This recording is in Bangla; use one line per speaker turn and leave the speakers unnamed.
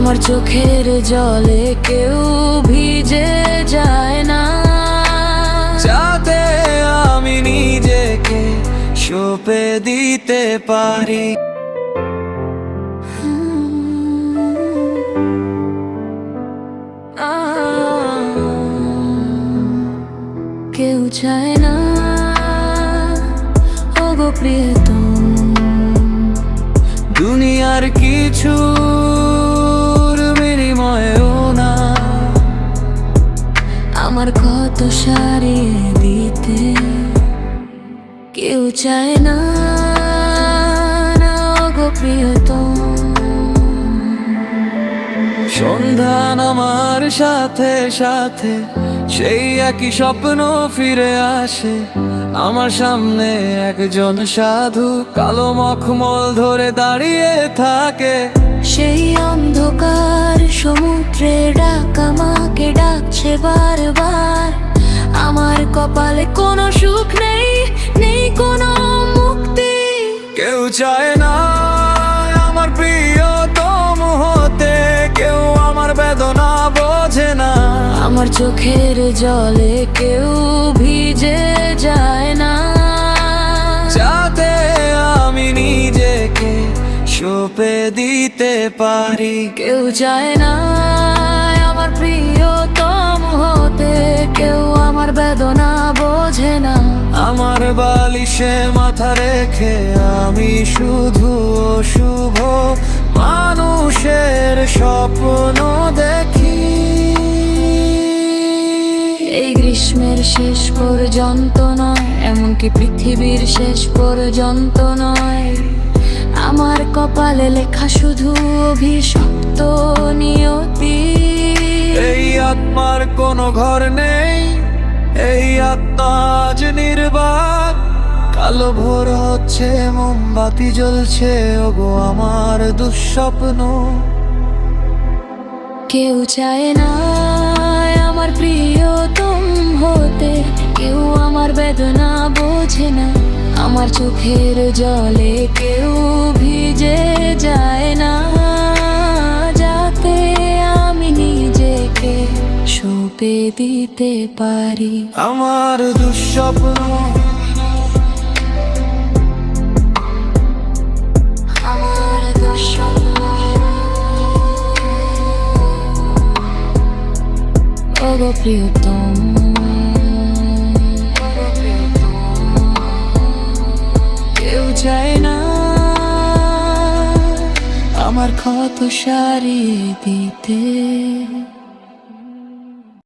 আমার চোখের জলে কেউ ভিজে যায় না,
যাতে আমি নিজেকে সঁপে দিতে পারি।
কেউ চায় না ওগো প্রিয়তম
দুনিয়ার কিছুর বিনিময়েও না
আমার ক্ষত সারিয়ে দিতে। কেউ চায় না ওগো প্রিয়তম।
সন্ধ্যা নামার সাথে সাথে সেই একই স্বপ্ন ফিরে আসে। আমার সামনে একজন সাধু কালো মখমল ধরে দাঁড়িয়ে থাকে।
সেই অন্ধকার সমুদ্রে ডাক আমাকে ডাকছে বারবার। আমার কপালে কোনো সুখ নেই, নেই কোনো মুক্তি।
কেউ চায় না আমার প্রিয়তম হতে, কেউ আমার বেদনা বোঝে না।
আমার চোখের জলে কেউ ভিজে যায় না,
যাতে আমি নিজেকে সঁপে দিতে পারি।
কেউ চায় না আমার প্রিয়তম হতে, কেউ আমার বেদনা বোঝে না।
আমার বালিশে মাথা রেখে আমি শুধু অশুভ মানুষের স্বপ্ন দেখি।
এই গ্রীষ্মের শেষ পর্যন্ত নয়, এমনকি পৃথিবীর শেষ পর্যন্ত নয়। আমার কপালে লেখা শুধু অভিশপ্ত নিয়তি।
এই আত্মার কোনো ঘর নেই, এই আত্মা আজ নির্বাক। কালো ভোর হচ্ছে, মোমবাতি জ্বলছে, ওগো আমার দুঃস্বপ্ন।
কেউ চায় না আমার প্রিয়তম হতে, কেউ আমার বেদনা বোঝে না। আমার চোখের জলে কেউ ভিজে যায় না, যাতে আমি নিজেকে সঁপে দিতে পারি।
আমার দুঃস্বপ্ন,
আমার দুঃস্বপ্ন, ওগো প্রিয়তম। কেউ চায় না আমার ক্ষত সারিয়ে দিতে।